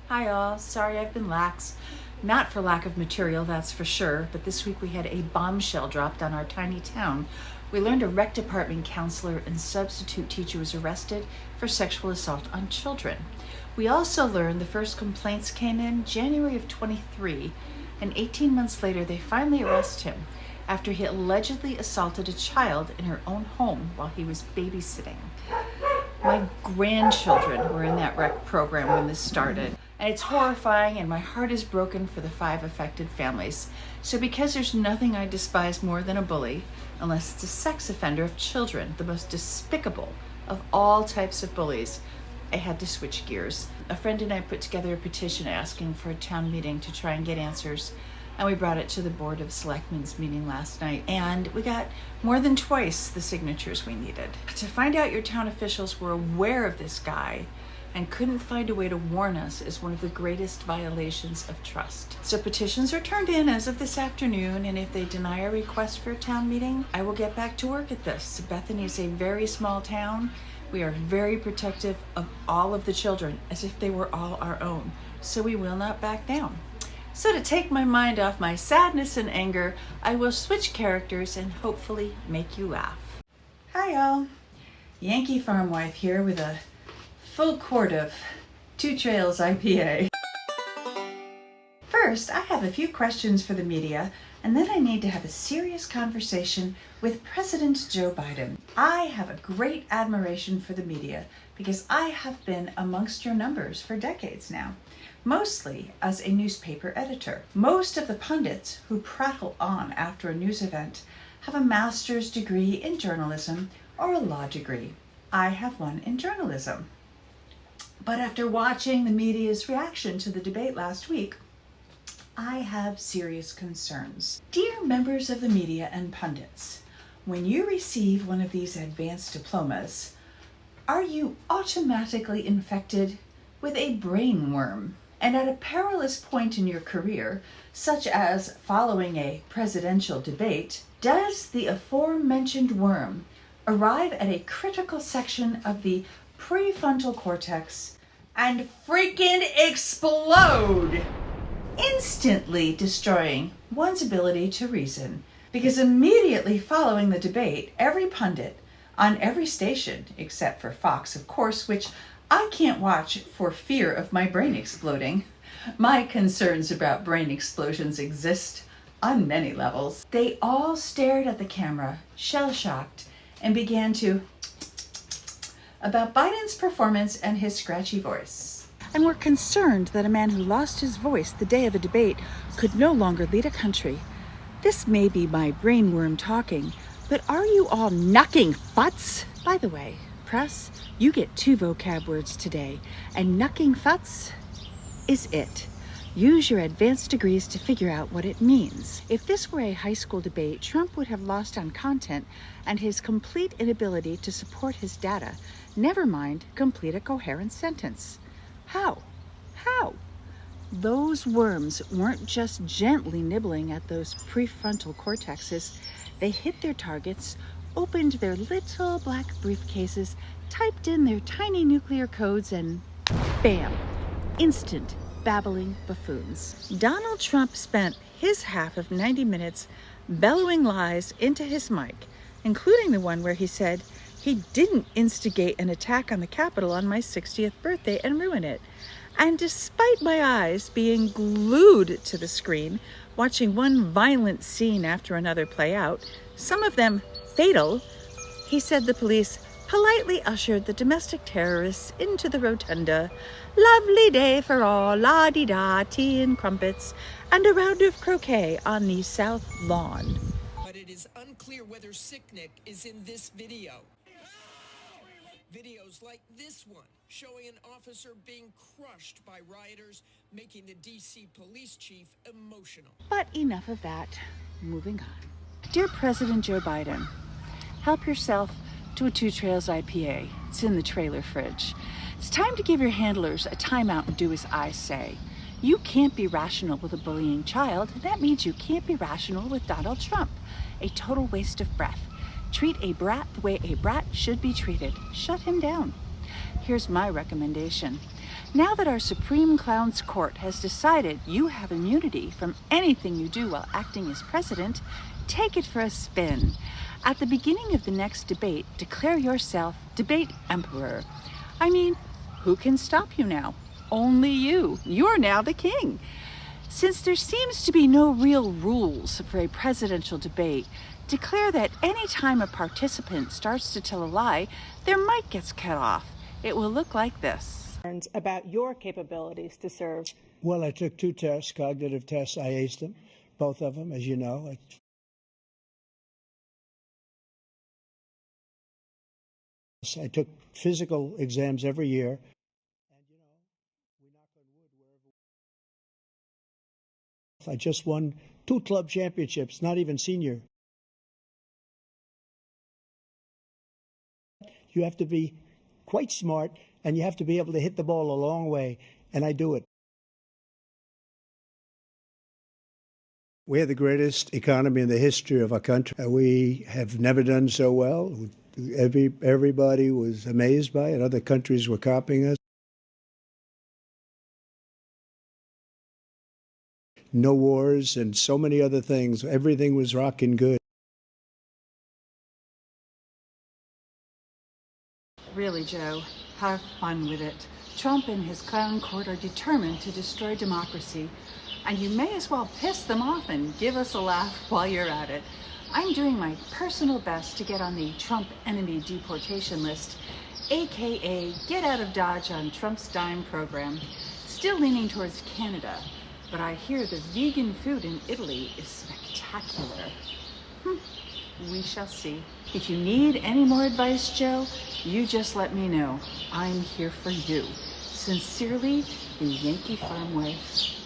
Hi all, sorry I've been lax. Not for lack of material, that's for sure, but this week we had a bombshell dropped on our tiny town. We learned a rec department counselor and substitute teacher was arrested for sexual assault on children. We also learned the first complaints came in January of 23, and 18 months later they finally arrest him after he allegedly assaulted a child in her own home while he was babysitting. My grandchildren were in that rec program when this started. And it's horrifying, and my heart is broken for the 5 affected families. So because there's nothing I despise more than a bully, unless it's a sex offender of children, the most despicable of all types of bullies, I had to switch gears. A friend and I put together a petition asking for a town meeting to try and get answers, and we brought it to the Board of Selectmen's meeting last night, and we got more than twice the signatures we needed. To find out your town officials were aware of this guy and couldn't find a way to warn us is one of the greatest violations of trust. So petitions are turned in as of this afternoon, and if they deny a request for a town meeting, I will get back to work at this. Bethany is a very small town. We are very protective of all of the children as if they were all our own, so we will not back down. So to take my mind off my sadness and anger, I will switch characters and hopefully make you laugh. Hi y'all, Yankee farm wife here with a full quart of Two Trails IPA. First, I have a few questions for the media, and then I need to have a serious conversation with President Joe Biden. I have a great admiration for the media because I have been amongst your numbers for decades now, mostly as a newspaper editor. Most of the pundits who prattle on after a news event have a master's degree in journalism or a law degree. I have one in journalism. But after watching the media's reaction to the debate last week, I have serious concerns. Dear members of the media and pundits, when you receive one of these advanced diplomas, are you automatically infected with a brain worm? And at a perilous point in your career, such as following a presidential debate, does the aforementioned worm arrive at a critical section of the prefrontal cortex and freaking explode, instantly destroying one's ability to reason? Because immediately following the debate, every pundit on every station, except for Fox, of course, which I can't watch for fear of my brain exploding. My concerns about brain explosions exist on many levels. They all stared at the camera, shell-shocked, and began to about Biden's performance and his scratchy voice. And were concerned that a man who lost his voice the day of a debate could no longer lead a country. This may be my brainworm talking, but are you all knucking futs? By the way, press, you get 2 vocab words today, and knucking futs is it. Use your advanced degrees to figure out what it means. If this were a high school debate, Trump would have lost on content and his complete inability to support his data, never mind complete a coherent sentence. How? Those worms weren't just gently nibbling at those prefrontal cortexes. They hit their targets, opened their little black briefcases, typed in their tiny nuclear codes, and bam, instant babbling buffoons. Donald Trump spent his half of 90 minutes bellowing lies into his mic, including the one where he said he didn't instigate an attack on the Capitol on my 60th birthday and ruin it. And despite my eyes being glued to the screen, watching one violent scene after another play out, some of them fatal, he said the police politely ushered the domestic terrorists into the rotunda. Lovely day for all, la-di-da, tea and crumpets, and a round of croquet on the south lawn. But it is unclear whether Sicknick is in this video. Videos like this one, showing an officer being crushed by rioters, making the D.C. police chief emotional. But enough of that. Moving on. Dear President Joe Biden, help yourself to a Two Trails IPA. It's in the trailer fridge. It's time to give your handlers a timeout and do as I say. You can't be rational with a bullying child. That means you can't be rational with Donald Trump. A total waste of breath. Treat a brat the way a brat should be treated. Shut him down. Here's my recommendation. Now that our Supreme Clown's Court has decided you have immunity from anything you do while acting as president, take it for a spin. At the beginning of the next debate, declare yourself debate emperor. I mean, who can stop you now? Only you. You're now the king. Since there seems to be no real rules for a presidential debate, declare that any time a participant starts to tell a lie, their mic gets cut off. It will look like this. About your capabilities to serve. Well, I took 2 tests, cognitive tests. I aced them, both of them, as you know. I took physical exams every year. And, you know, we knock on wood wherever. I just won 2 club championships, not even senior. You have to be quite smart, and you have to be able to hit the ball a long way, and I do it. We have the greatest economy in the history of our country. We have never done so well. Everybody was amazed by it. Other countries were copying us. No wars and so many other things. Everything was rocking good. Really, Joe, have fun with it. Trump and his clown court are determined to destroy democracy, and you may as well piss them off and give us a laugh while you're at it. I'm doing my personal best to get on the Trump enemy deportation list, aka get out of Dodge on Trump's dime program. Still leaning towards Canada, but I hear the vegan food in Italy is spectacular. We shall see. If you need any more advice, Joe, you just let me know. I'm here for you. Sincerely, the Yankee farm wife.